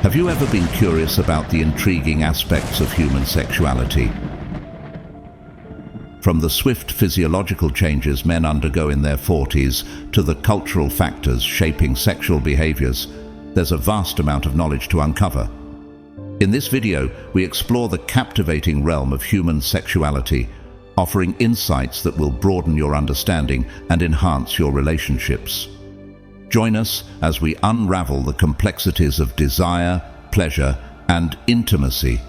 Have you ever been curious about the intriguing aspects of human sexuality? From the swift physiological changes men undergo in their 40s to the cultural factors shaping sexual behaviors, there's a vast amount of knowledge to uncover. In this video, we explore the captivating realm of human sexuality, offering insights that will broaden your understanding and enhance your relationships. Join us as we unravel the complexities of desire, pleasure, and intimacy.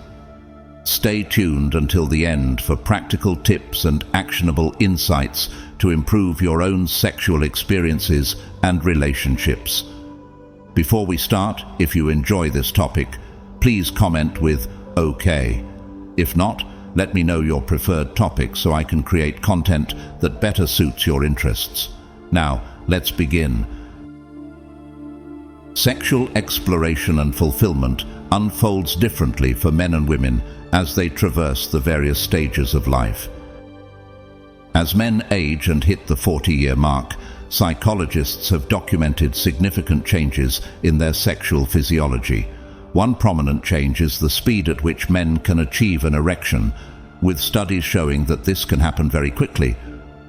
Stay tuned until the end for practical tips and actionable insights to improve your own sexual experiences and relationships. Before we start, if you enjoy this topic, please comment with OK. If not, let me know your preferred topic so I can create content that better suits your interests. Now, let's begin. Sexual exploration and fulfillment unfolds differently for men and women as they traverse the various stages of life. As men age and hit the 40-year mark, psychologists have documented significant changes in their sexual physiology. One prominent change is the speed at which men can achieve an erection, with studies showing that this can happen very quickly,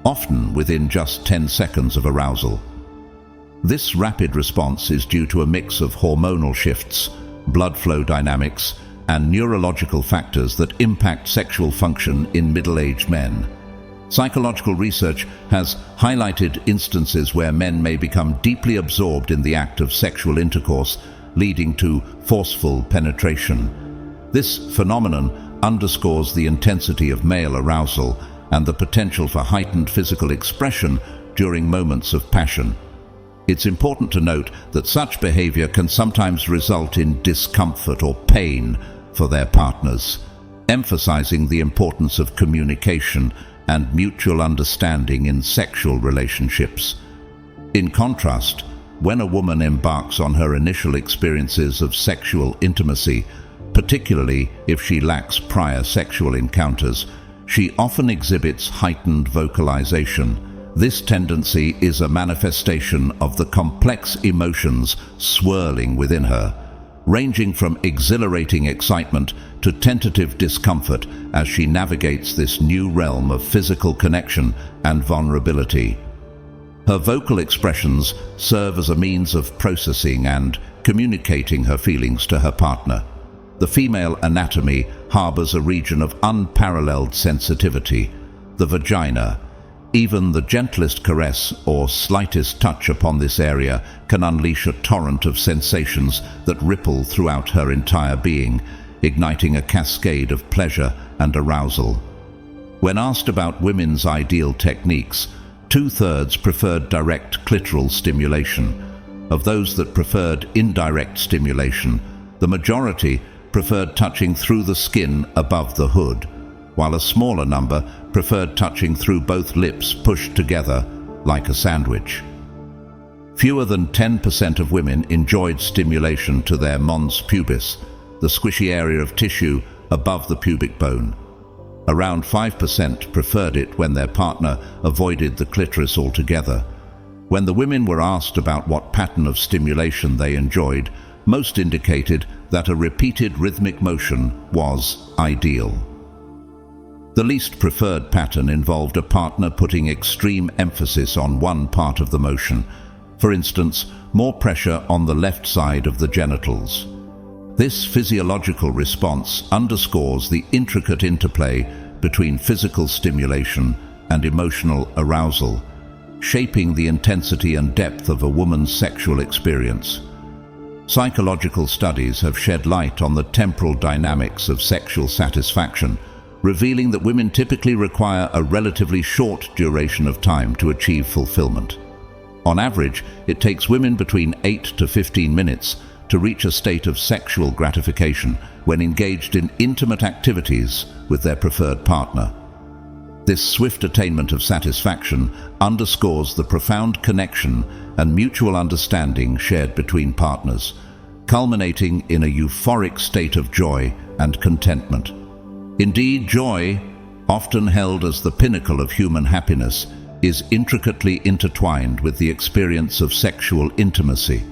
often within just 10 seconds of arousal. This rapid response is due to a mix of hormonal shifts, blood flow dynamics, and neurological factors that impact sexual function in middle-aged men. Psychological research has highlighted instances where men may become deeply absorbed in the act of sexual intercourse, leading to forceful penetration. This phenomenon underscores the intensity of male arousal and the potential for heightened physical expression during moments of passion. It's important to note that such behavior can sometimes result in discomfort or pain for their partners, emphasizing the importance of communication and mutual understanding in sexual relationships. In contrast, when a woman embarks on her initial experiences of sexual intimacy, particularly if she lacks prior sexual encounters, she often exhibits heightened vocalization. This tendency is a manifestation of the complex emotions swirling within her, ranging from exhilarating excitement to tentative discomfort as she navigates this new realm of physical connection and vulnerability. Her vocal expressions serve as a means of processing and communicating her feelings to her partner. The female anatomy harbors a region of unparalleled sensitivity, the vagina. Even the gentlest caress or slightest touch upon this area can unleash a torrent of sensations that ripple throughout her entire being, igniting a cascade of pleasure and arousal. When asked about women's ideal techniques, 2/3 preferred direct clitoral stimulation. Of those that preferred indirect stimulation, the majority preferred touching through the skin above the hood, while a smaller number preferred touching through both lips pushed together like a sandwich. Fewer than 10% of women enjoyed stimulation to their mons pubis, the squishy area of tissue above the pubic bone. Around 5% preferred it when their partner avoided the clitoris altogether. When the women were asked about what pattern of stimulation they enjoyed, most indicated that a repeated rhythmic motion was ideal. The least preferred pattern involved a partner putting extreme emphasis on one part of the motion, for instance, more pressure on the left side of the genitals. This physiological response underscores the intricate interplay between physical stimulation and emotional arousal, shaping the intensity and depth of a woman's sexual experience. Psychological studies have shed light on the temporal dynamics of sexual satisfaction, revealing that women typically require a relatively short duration of time to achieve fulfillment. On average, it takes women between 8 to 15 minutes to reach a state of sexual gratification when engaged in intimate activities with their preferred partner. This swift attainment of satisfaction underscores the profound connection and mutual understanding shared between partners, culminating in a euphoric state of joy and contentment. Indeed, joy, often held as the pinnacle of human happiness, is intricately intertwined with the experience of sexual intimacy.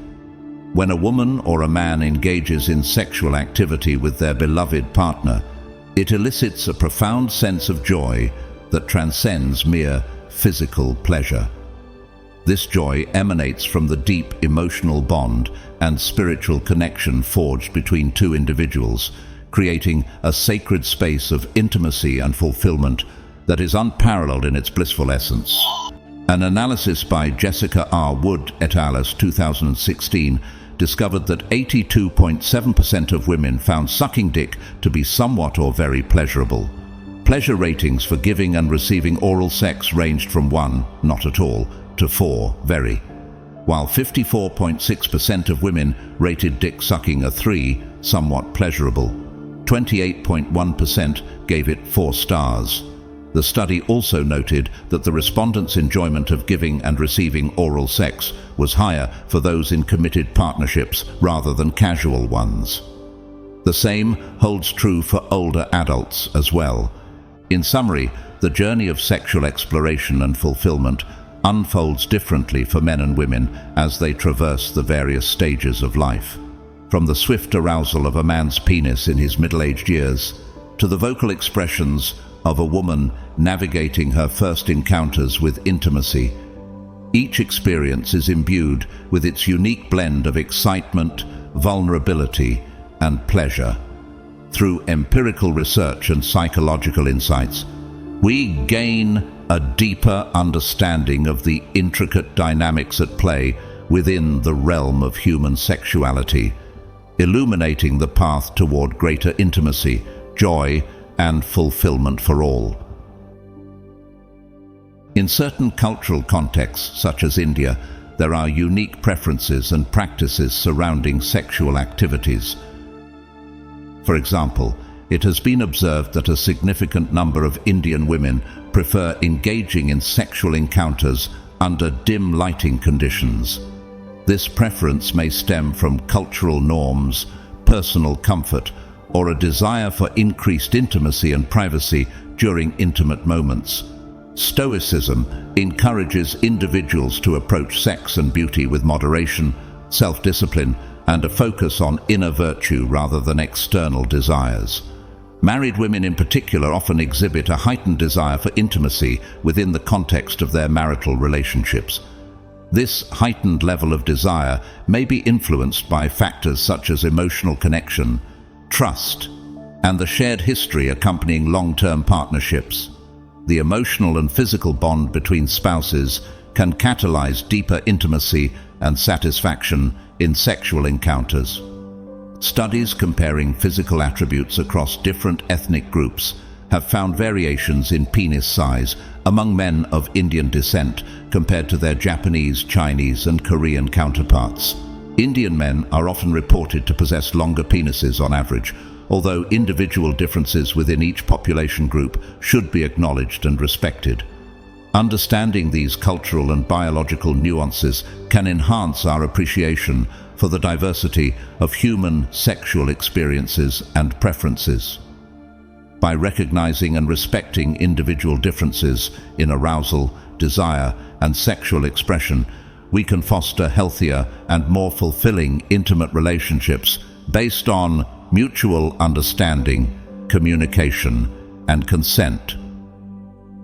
When a woman or a man engages in sexual activity with their beloved partner, it elicits a profound sense of joy that transcends mere physical pleasure. This joy emanates from the deep emotional bond and spiritual connection forged between two individuals, creating a sacred space of intimacy and fulfillment that is unparalleled in its blissful essence. An analysis by Jessica R. Wood et al. 2016 discovered that 82.7% of women found sucking dick to be somewhat or very pleasurable. Pleasure ratings for giving and receiving oral sex ranged from 1, not at all, to 4, very, while 54.6% of women rated dick sucking a 3, somewhat pleasurable. 28.1% gave it 4 stars. The study also noted that the respondents' enjoyment of giving and receiving oral sex was higher for those in committed partnerships rather than casual ones. The same holds true for older adults as well. In summary, the journey of sexual exploration and fulfillment unfolds differently for men and women as they traverse the various stages of life. From the swift arousal of a man's penis in his middle-aged years to the vocal expressions of a woman navigating her first encounters with intimacy, each experience is imbued with its unique blend of excitement, vulnerability, and pleasure. Through empirical research and psychological insights, we gain a deeper understanding of the intricate dynamics at play within the realm of human sexuality, illuminating the path toward greater intimacy, joy, and fulfillment for all. In certain cultural contexts, such as India, there are unique preferences and practices surrounding sexual activities. For example, it has been observed that a significant number of Indian women prefer engaging in sexual encounters under dim lighting conditions. This preference may stem from cultural norms, personal comfort, or a desire for increased intimacy and privacy during intimate moments. Stoicism encourages individuals to approach sex and beauty with moderation, self-discipline, and a focus on inner virtue rather than external desires. Married women in particular often exhibit a heightened desire for intimacy within the context of their marital relationships. This heightened level of desire may be influenced by factors such as emotional connection, trust, and the shared history accompanying long-term partnerships. The emotional and physical bond between spouses can catalyze deeper intimacy and satisfaction in sexual encounters. Studies comparing physical attributes across different ethnic groups have found variations in penis size among men of Indian descent compared to their Japanese, Chinese, and Korean counterparts. Indian men are often reported to possess longer penises on average, although individual differences within each population group should be acknowledged and respected. Understanding these cultural and biological nuances can enhance our appreciation for the diversity of human sexual experiences and preferences. By recognizing and respecting individual differences in arousal, desire, and sexual expression, we can foster healthier and more fulfilling intimate relationships based on mutual understanding, communication, and consent.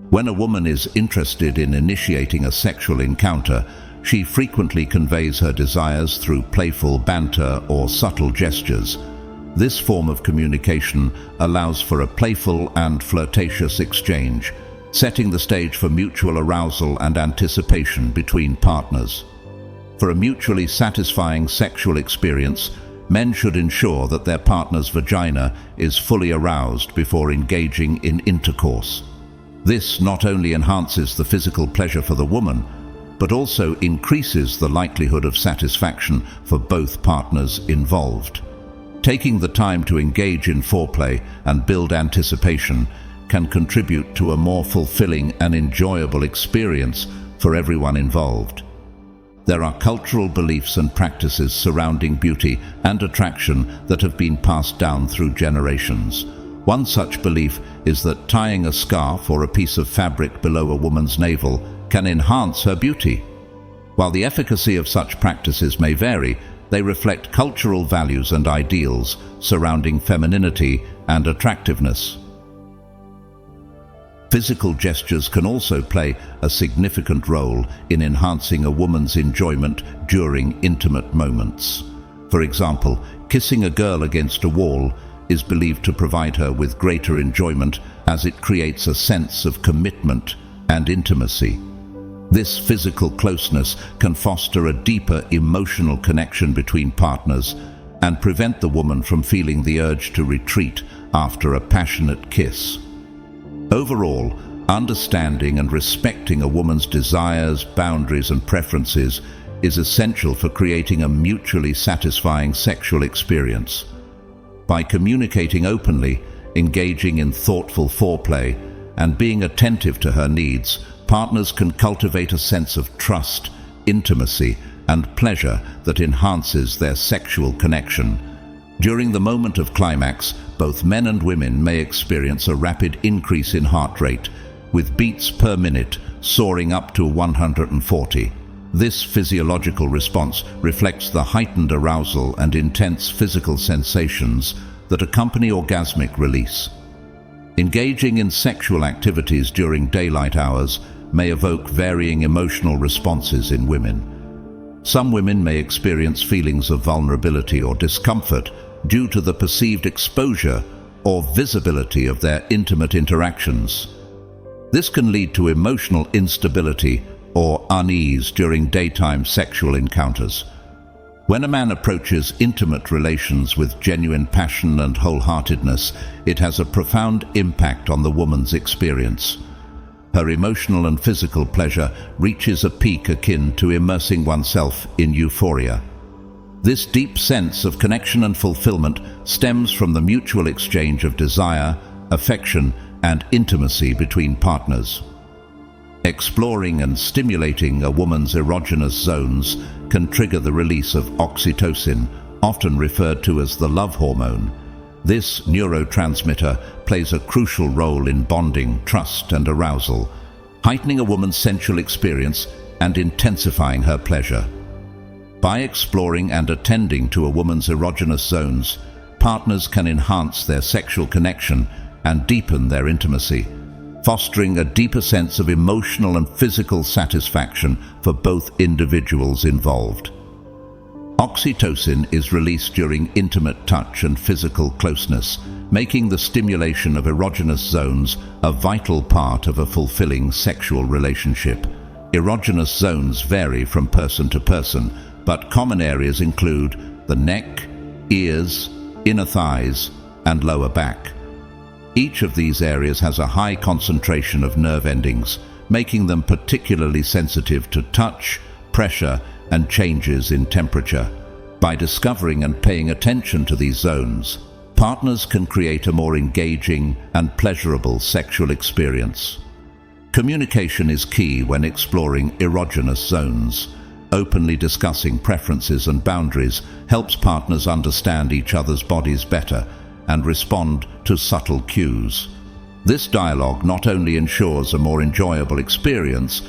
When a woman is interested in initiating a sexual encounter, she frequently conveys her desires through playful banter or subtle gestures. This form of communication allows for a playful and flirtatious exchange, setting the stage for mutual arousal and anticipation between partners. For a mutually satisfying sexual experience, men should ensure that their partner's vagina is fully aroused before engaging in intercourse. This not only enhances the physical pleasure for the woman, but also increases the likelihood of satisfaction for both partners involved. Taking the time to engage in foreplay and build anticipation can contribute to a more fulfilling and enjoyable experience for everyone involved. There are cultural beliefs and practices surrounding beauty and attraction that have been passed down through generations. One such belief is that tying a scarf or a piece of fabric below a woman's navel can enhance her beauty. While the efficacy of such practices may vary, they reflect cultural values and ideals surrounding femininity and attractiveness. Physical gestures can also play a significant role in enhancing a woman's enjoyment during intimate moments. For example, kissing a girl against a wall is believed to provide her with greater enjoyment as it creates a sense of commitment and intimacy. This physical closeness can foster a deeper emotional connection between partners and prevent the woman from feeling the urge to retreat after a passionate kiss. Overall, understanding and respecting a woman's desires, boundaries, and preferences is essential for creating a mutually satisfying sexual experience. By communicating openly, engaging in thoughtful foreplay, and being attentive to her needs, partners can cultivate a sense of trust, intimacy, and pleasure that enhances their sexual connection. During the moment of climax, both men and women may experience a rapid increase in heart rate, with beats per minute soaring up to 140. This physiological response reflects the heightened arousal and intense physical sensations that accompany orgasmic release. Engaging in sexual activities during daylight hours may evoke varying emotional responses in women. Some women may experience feelings of vulnerability or discomfort due to the perceived exposure or visibility of their intimate interactions. This can lead to emotional instability or unease during daytime sexual encounters. When a man approaches intimate relations with genuine passion and wholeheartedness, it has a profound impact on the woman's experience. Her emotional and physical pleasure reaches a peak akin to immersing oneself in euphoria. This deep sense of connection and fulfillment stems from the mutual exchange of desire, affection, and intimacy between partners. Exploring and stimulating a woman's erogenous zones can trigger the release of oxytocin, often referred to as the love hormone. This neurotransmitter plays a crucial role in bonding, trust, and arousal, heightening a woman's sensual experience and intensifying her pleasure. By exploring and attending to a woman's erogenous zones, partners can enhance their sexual connection and deepen their intimacy, fostering a deeper sense of emotional and physical satisfaction for both individuals involved. Oxytocin is released during intimate touch and physical closeness, making the stimulation of erogenous zones a vital part of a fulfilling sexual relationship. Erogenous zones vary from person to person, but common areas include the neck, ears, inner thighs, and lower back. Each of these areas has a high concentration of nerve endings, making them particularly sensitive to touch, pressure, and changes in temperature. By discovering and paying attention to these zones, partners can create a more engaging and pleasurable sexual experience. Communication is key when exploring erogenous zones. Openly discussing preferences and boundaries helps partners understand each other's bodies better and respond to subtle cues. This dialogue not only ensures a more enjoyable experience,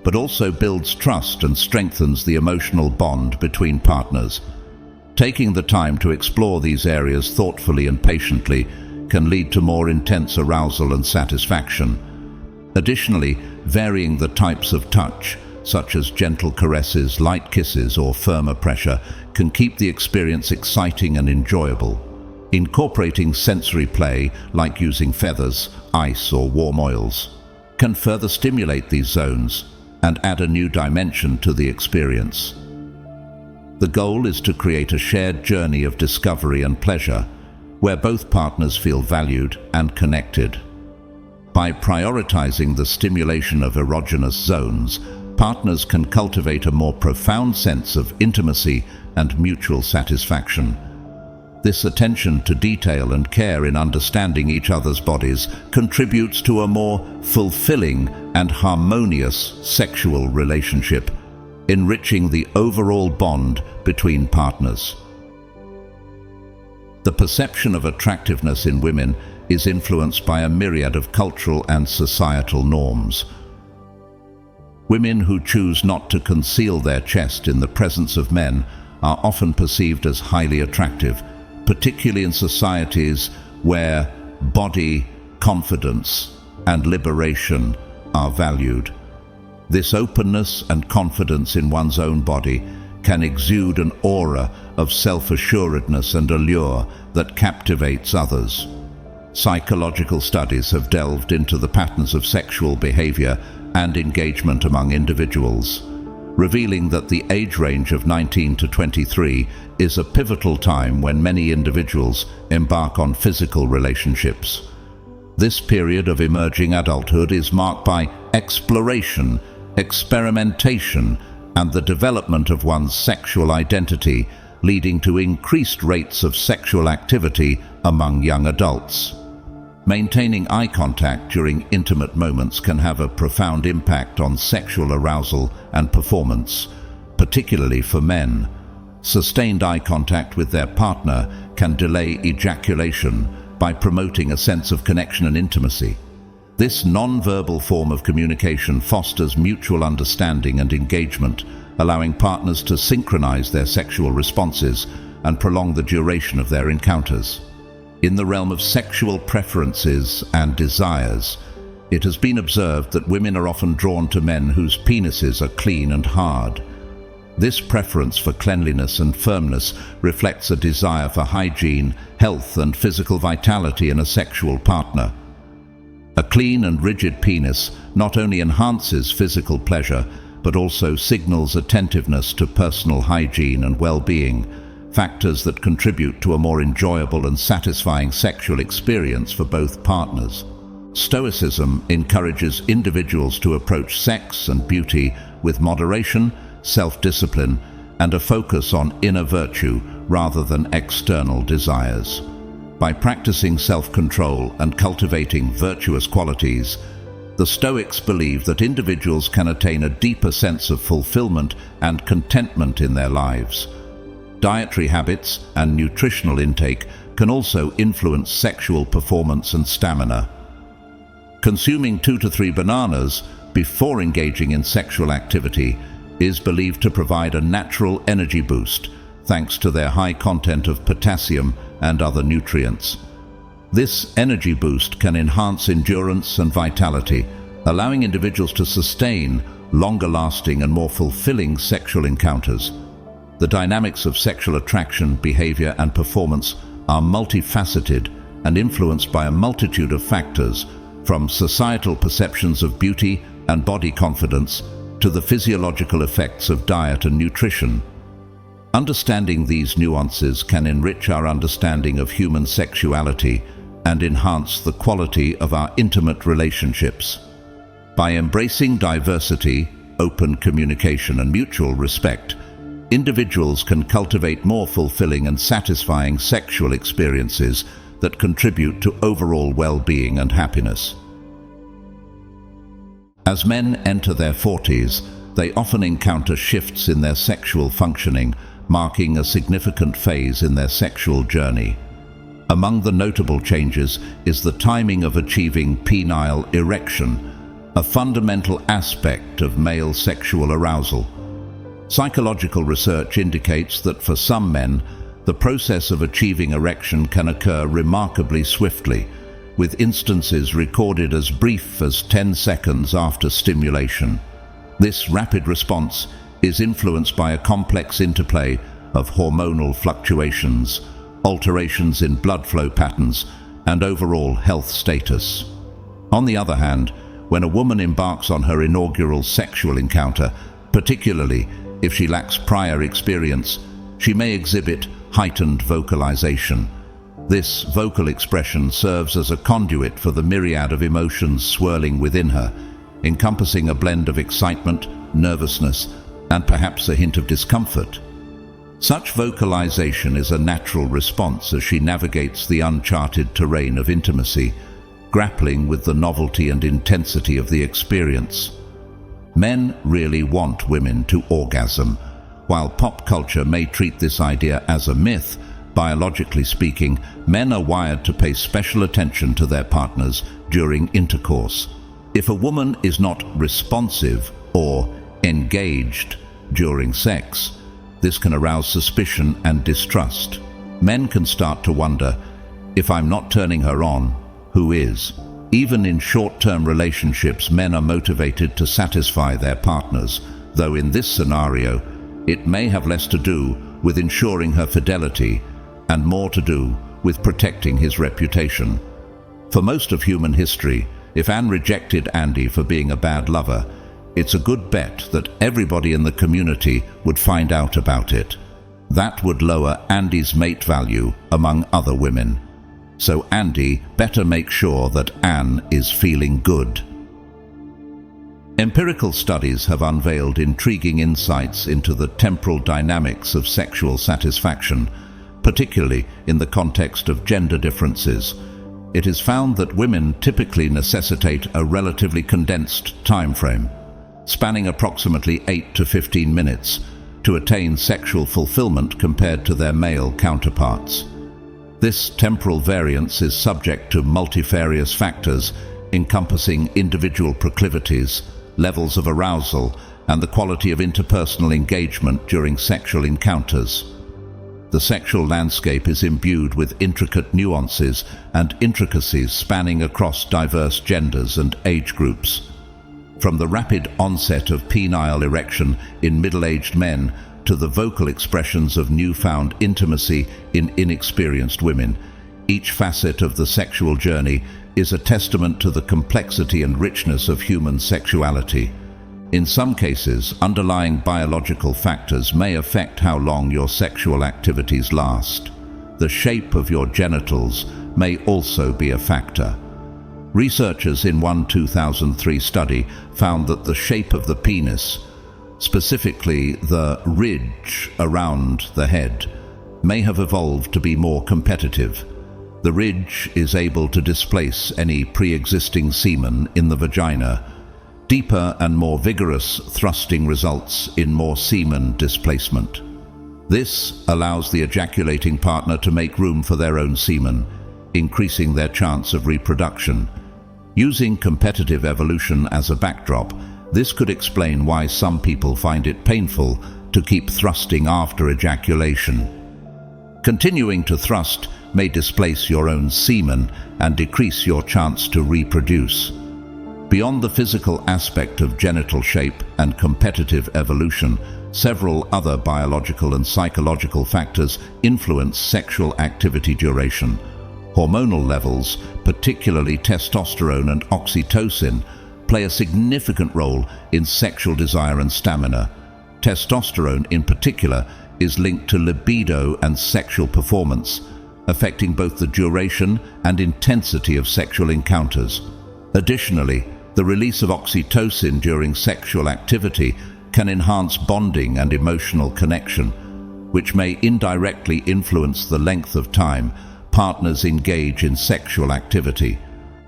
but also builds trust and strengthens the emotional bond between partners. Taking the time to explore these areas thoughtfully and patiently can lead to more intense arousal and satisfaction. Additionally, varying the types of touch, such as gentle caresses, light kisses, or firmer pressure, can keep the experience exciting and enjoyable. Incorporating sensory play, like using feathers, ice, or warm oils, can further stimulate these zones and add a new dimension to the experience. The goal is to create a shared journey of discovery and pleasure, where both partners feel valued and connected. By prioritizing the stimulation of erogenous zones, partners can cultivate a more profound sense of intimacy and mutual satisfaction. This attention to detail and care in understanding each other's bodies contributes to a more fulfilling and harmonious sexual relationship, enriching the overall bond between partners. The perception of attractiveness in women is influenced by a myriad of cultural and societal norms. Women who choose not to conceal their chest in the presence of men are often perceived as highly attractive, particularly in societies where body, confidence, and liberation are valued. This openness and confidence in one's own body can exude an aura of self-assuredness and allure that captivates others. Psychological studies have delved into the patterns of sexual behavior and engagement among individuals, revealing that the age range of 19 to 23 is a pivotal time when many individuals embark on physical relationships. This period of emerging adulthood is marked by exploration, experimentation, and the development of one's sexual identity, leading to increased rates of sexual activity among young adults. Maintaining eye contact during intimate moments can have a profound impact on sexual arousal and performance, particularly for men. Sustained eye contact with their partner can delay ejaculation by promoting a sense of connection and intimacy. This non-verbal form of communication fosters mutual understanding and engagement, allowing partners to synchronize their sexual responses and prolong the duration of their encounters. In the realm of sexual preferences and desires, it has been observed that women are often drawn to men whose penises are clean and hard. This preference for cleanliness and firmness reflects a desire for hygiene, health, and physical vitality in a sexual partner. A clean and rigid penis not only enhances physical pleasure, but also signals attentiveness to personal hygiene and well-being, factors that contribute to a more enjoyable and satisfying sexual experience for both partners. Stoicism encourages individuals to approach sex and beauty with moderation, self-discipline, and a focus on inner virtue rather than external desires. By practicing self-control and cultivating virtuous qualities, the Stoics believe that individuals can attain a deeper sense of fulfillment and contentment in their lives. Dietary habits and nutritional intake can also influence sexual performance and stamina. Consuming 2 to 3 bananas before engaging in sexual activity is believed to provide a natural energy boost, thanks to their high content of potassium and other nutrients. This energy boost can enhance endurance and vitality, allowing individuals to sustain longer-lasting and more fulfilling sexual encounters. The dynamics of sexual attraction, behavior, and performance are multifaceted and influenced by a multitude of factors, from societal perceptions of beauty and body confidence to the physiological effects of diet and nutrition. Understanding these nuances can enrich our understanding of human sexuality and enhance the quality of our intimate relationships. By embracing diversity, open communication, and mutual respect, individuals can cultivate more fulfilling and satisfying sexual experiences that contribute to overall well-being and happiness. As men enter their 40s, they often encounter shifts in their sexual functioning, marking a significant phase in their sexual journey. Among the notable changes is the timing of achieving penile erection, a fundamental aspect of male sexual arousal. Psychological research indicates that for some men, the process of achieving erection can occur remarkably swiftly, with instances recorded as brief as 10 seconds after stimulation. This rapid response is influenced by a complex interplay of hormonal fluctuations, alterations in blood flow patterns, and overall health status. On the other hand, when a woman embarks on her inaugural sexual encounter, particularly if she lacks prior experience, she may exhibit heightened vocalization. This vocal expression serves as a conduit for the myriad of emotions swirling within her, encompassing a blend of excitement, nervousness, and perhaps a hint of discomfort. Such vocalization is a natural response as she navigates the uncharted terrain of intimacy, grappling with the novelty and intensity of the experience. Men really want women to orgasm. While pop culture may treat this idea as a myth, biologically speaking, men are wired to pay special attention to their partners during intercourse. If a woman is not responsive or engaged during sex, this can arouse suspicion and distrust. Men can start to wonder, if I'm not turning her on, who is? Even in short-term relationships, men are motivated to satisfy their partners, though in this scenario, it may have less to do with ensuring her fidelity and more to do with protecting his reputation. For most of human history, if Anne rejected Andy for being a bad lover, it's a good bet that everybody in the community would find out about it. That would lower Andy's mate value among other women. So Andy better make sure that Anne is feeling good. Empirical studies have unveiled intriguing insights into the temporal dynamics of sexual satisfaction, particularly in the context of gender differences. It is found that women typically necessitate a relatively condensed time frame, spanning approximately 8 to 15 minutes, to attain sexual fulfillment compared to their male counterparts. This temporal variance is subject to multifarious factors encompassing individual proclivities, levels of arousal, and the quality of interpersonal engagement during sexual encounters. The sexual landscape is imbued with intricate nuances and intricacies spanning across diverse genders and age groups. From the rapid onset of penile erection in middle-aged men to the vocal expressions of newfound intimacy in inexperienced women, each facet of the sexual journey is a testament to the complexity and richness of human sexuality. In some cases, underlying biological factors may affect how long your sexual activities last. The shape of your genitals may also be a factor. Researchers in one 2003 study found that the shape of the penis, specifically the ridge around the head, may have evolved to be more competitive. The ridge is able to displace any pre-existing semen in the vagina. Deeper and more vigorous thrusting results in more semen displacement. This allows the ejaculating partner to make room for their own semen, increasing their chance of reproduction. Using competitive evolution as a backdrop, this could explain why some people find it painful to keep thrusting after ejaculation. Continuing to thrust may displace your own semen and decrease your chance to reproduce. Beyond the physical aspect of genital shape and competitive evolution, several other biological and psychological factors influence sexual activity duration. Hormonal levels, particularly testosterone and oxytocin, play a significant role in sexual desire and stamina. Testosterone, in particular, is linked to libido and sexual performance, affecting both the duration and intensity of sexual encounters. Additionally, the release of oxytocin during sexual activity can enhance bonding and emotional connection, which may indirectly influence the length of time partners engage in sexual activity.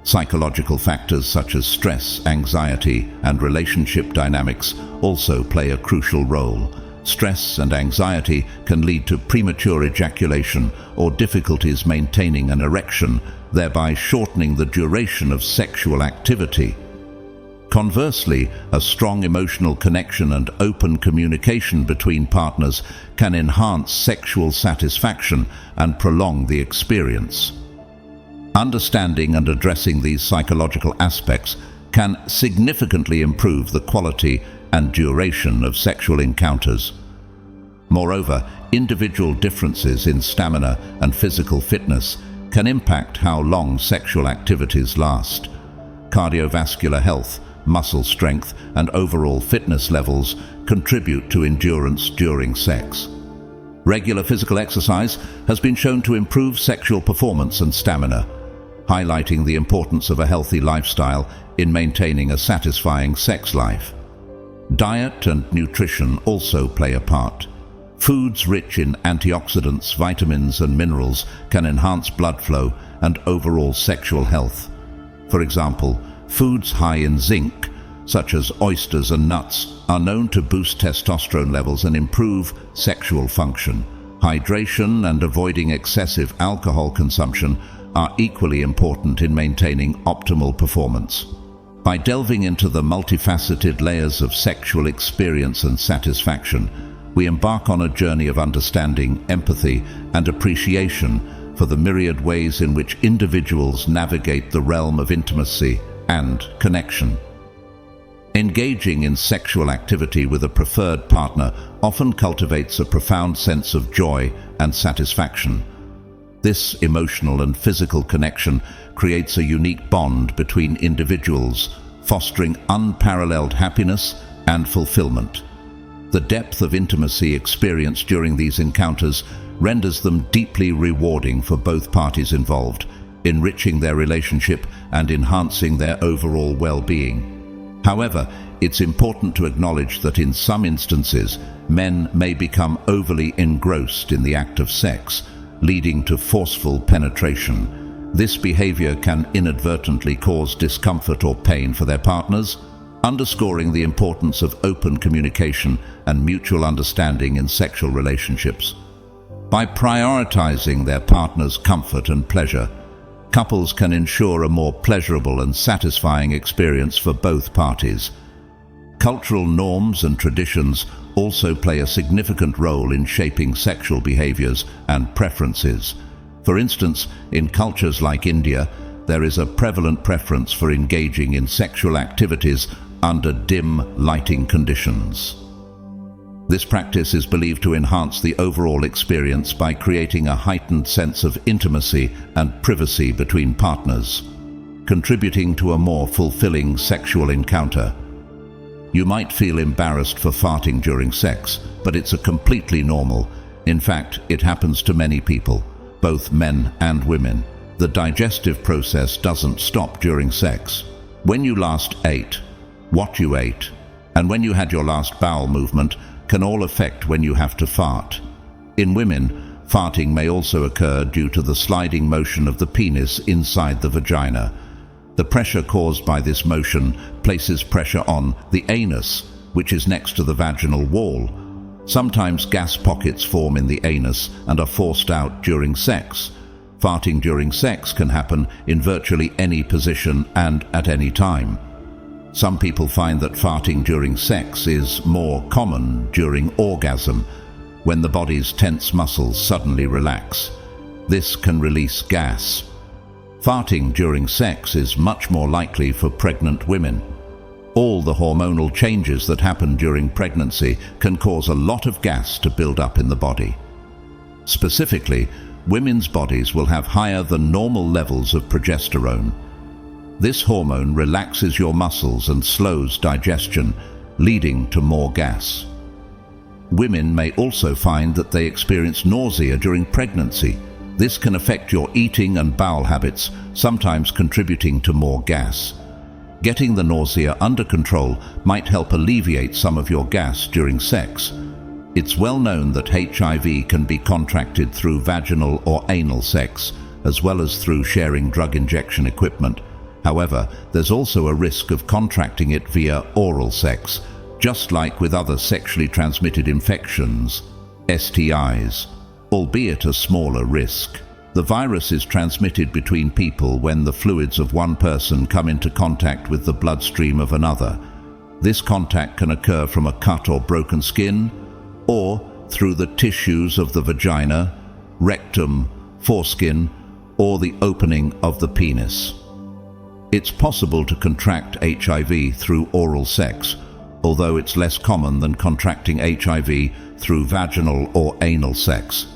Psychological factors such as stress, anxiety, and relationship dynamics also play a crucial role. Stress and anxiety can lead to premature ejaculation or difficulties maintaining an erection, thereby shortening the duration of sexual activity. Conversely, a strong emotional connection and open communication between partners can enhance sexual satisfaction and prolong the experience. Understanding and addressing these psychological aspects can significantly improve the quality and duration of sexual encounters. Moreover, individual differences in stamina and physical fitness can impact how long sexual activities last. Cardiovascular health, muscle strength, and overall fitness levels contribute to endurance during sex. Regular physical exercise has been shown to improve sexual performance and stamina, highlighting the importance of a healthy lifestyle in maintaining a satisfying sex life. Diet and nutrition also play a part. Foods rich in antioxidants, vitamins, and minerals can enhance blood flow and overall sexual health. For example, foods high in zinc, such as oysters and nuts, are known to boost testosterone levels and improve sexual function. Hydration and avoiding excessive alcohol consumption are equally important in maintaining optimal performance. By delving into the multifaceted layers of sexual experience and satisfaction, we embark on a journey of understanding, empathy, and appreciation for the myriad ways in which individuals navigate the realm of intimacy and connection. Engaging in sexual activity with a preferred partner often cultivates a profound sense of joy and satisfaction. This emotional and physical connection creates a unique bond between individuals, fostering unparalleled happiness and fulfillment. The depth of intimacy experienced during these encounters renders them deeply rewarding for both parties involved, enriching their relationship and enhancing their overall well-being. However, it's important to acknowledge that in some instances, men may become overly engrossed in the act of sex, leading to forceful penetration. This behavior can inadvertently cause discomfort or pain for their partners, underscoring the importance of open communication and mutual understanding in sexual relationships. By prioritizing their partner's comfort and pleasure, couples can ensure a more pleasurable and satisfying experience for both parties. Cultural norms and traditions also play a significant role in shaping sexual behaviors and preferences. For instance, in cultures like India, there is a prevalent preference for engaging in sexual activities under dim lighting conditions. This practice is believed to enhance the overall experience by creating a heightened sense of intimacy and privacy between partners, contributing to a more fulfilling sexual encounter. You might feel embarrassed for farting during sex, but it's completely normal. In fact, it happens to many people, both men and women. The digestive process doesn't stop during sex. When you last ate, what you ate, and when you had your last bowel movement can all affect when you have to fart. In women, farting may also occur due to the sliding motion of the penis inside the vagina. The pressure caused by this motion places pressure on the anus, which is next to the vaginal wall. Sometimes gas pockets form in the anus and are forced out during sex. Farting during sex can happen in virtually any position and at any time. Some people find that farting during sex is more common during orgasm, when the body's tense muscles suddenly relax. This can release gas. Farting during sex is much more likely for pregnant women. All the hormonal changes that happen during pregnancy can cause a lot of gas to build up in the body. Specifically, women's bodies will have higher than normal levels of progesterone. This hormone relaxes your muscles and slows digestion, leading to more gas. Women may also find that they experience nausea during pregnancy. This can affect your eating and bowel habits, sometimes contributing to more gas. Getting the nausea under control might help alleviate some of your gas during sex. It's well known that HIV can be contracted through vaginal or anal sex, as well as through sharing drug injection equipment. However, there's also a risk of contracting it via oral sex, just like with other sexually transmitted infections, STIs, albeit a smaller risk. The virus is transmitted between people when the fluids of one person come into contact with the bloodstream of another. This contact can occur from a cut or broken skin, or through the tissues of the vagina, rectum, foreskin, or the opening of the penis. It's possible to contract HIV through oral sex, although it's less common than contracting HIV through vaginal or anal sex.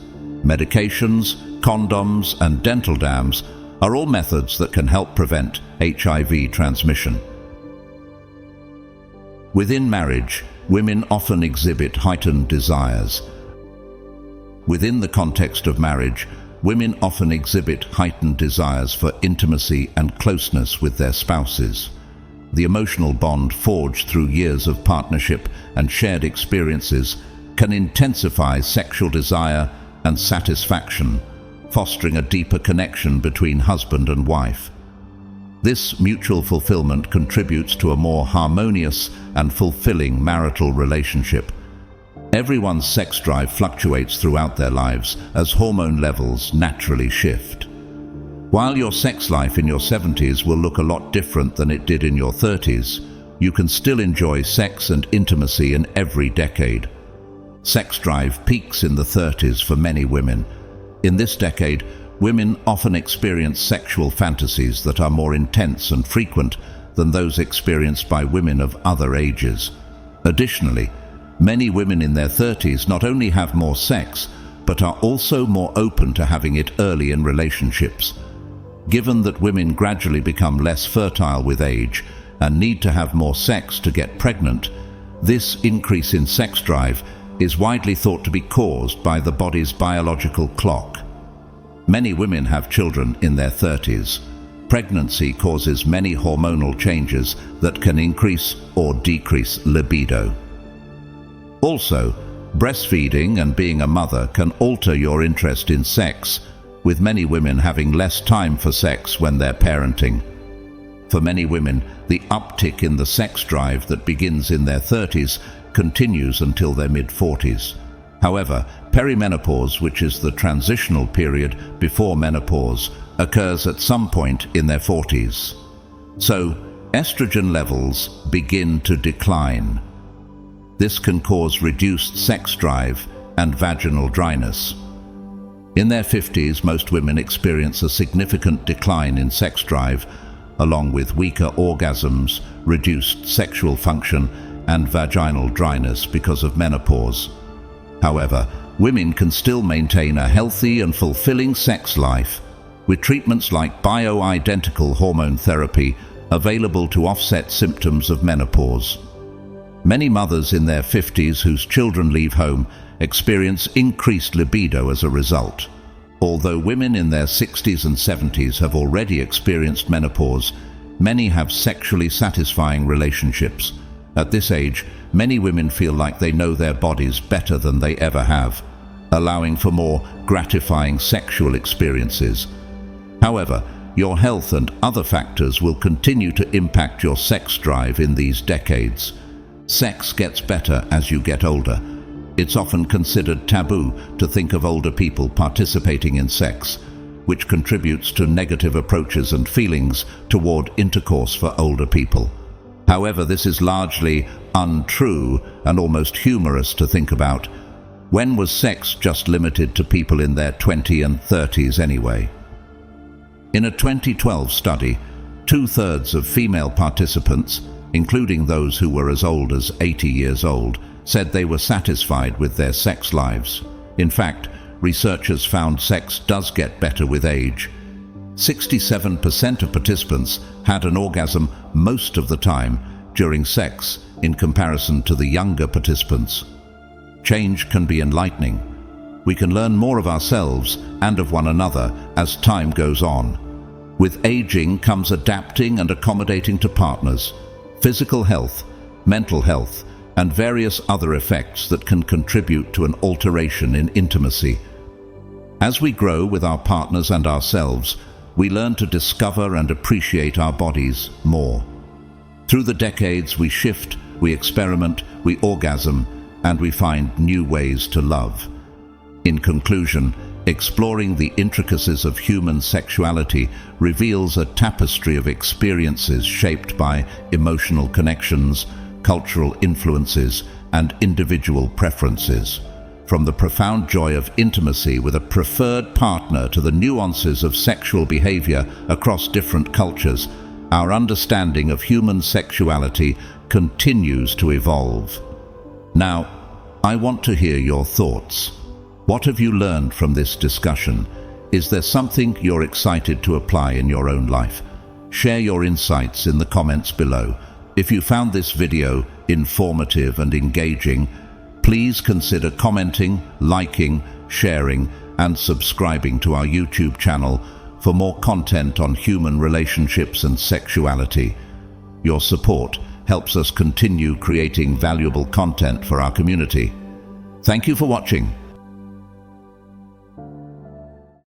Medications, condoms, and dental dams are all methods that can help prevent HIV transmission. Within marriage, women often exhibit heightened desires. Within the context of marriage, women often exhibit heightened desires for intimacy and closeness with their spouses. The emotional bond forged through years of partnership and shared experiences can intensify sexual desire and satisfaction, fostering a deeper connection between husband and wife. This mutual fulfillment contributes to a more harmonious and fulfilling marital relationship. Everyone's sex drive fluctuates throughout their lives as hormone levels naturally shift. While your sex life in your 70s will look a lot different than it did in your 30s, you can still enjoy sex and intimacy in every decade. Sex drive peaks in the 30s for many women. In this decade, women often experience sexual fantasies that are more intense and frequent than those experienced by women of other ages. Additionally, many women in their 30s not only have more sex, but are also more open to having it early in relationships. Given that women gradually become less fertile with age and need to have more sex to get pregnant, this increase in sex drive is widely thought to be caused by the body's biological clock. Many women have children in their 30s. Pregnancy causes many hormonal changes that can increase or decrease libido. Also, breastfeeding and being a mother can alter your interest in sex, with many women having less time for sex when they're parenting. For many women, the uptick in the sex drive that begins in their 30s continues until their mid-40s. However, perimenopause, which is the transitional period before menopause, occurs at some point in their 40s. So, estrogen levels begin to decline. This can cause reduced sex drive and vaginal dryness. In their 50s, most women experience a significant decline in sex drive, along with weaker orgasms, reduced sexual function, and vaginal dryness because of menopause. However, women can still maintain a healthy and fulfilling sex life with treatments like bioidentical hormone therapy available to offset symptoms of menopause. Many mothers in their 50s whose children leave home experience increased libido as a result. Although women in their 60s and 70s have already experienced menopause, many have sexually satisfying relationships. At this age, many women feel like they know their bodies better than they ever have, allowing for more gratifying sexual experiences. However, your health and other factors will continue to impact your sex drive in these decades. Sex gets better as you get older. It's often considered taboo to think of older people participating in sex, which contributes to negative approaches and feelings toward intercourse for older people. However, this is largely untrue and almost humorous to think about. When was sex just limited to people in their 20s and 30s anyway? In a 2012 study, 2/3 of female participants, including those who were as old as 80 years old, said they were satisfied with their sex lives. In fact, researchers found sex does get better with age. 67% of participants had an orgasm most of the time during sex in comparison to the younger participants. Change can be enlightening. We can learn more of ourselves and of one another as time goes on. With aging comes adapting and accommodating to partners, physical health, mental health, and various other effects that can contribute to an alteration in intimacy. As we grow with our partners and ourselves, we learn to discover and appreciate our bodies more. Through the decades, we shift, we experiment, we orgasm, and we find new ways to love. In conclusion, exploring the intricacies of human sexuality reveals a tapestry of experiences shaped by emotional connections, cultural influences, and individual preferences. From the profound joy of intimacy with a preferred partner to the nuances of sexual behavior across different cultures, our understanding of human sexuality continues to evolve. Now, I want to hear your thoughts. What have you learned from this discussion? Is there something you're excited to apply in your own life? Share your insights in the comments below. If you found this video informative and engaging, please consider commenting, liking, sharing, and subscribing to our YouTube channel for more content on human relationships and sexuality. Your support helps us continue creating valuable content for our community. Thank you for watching.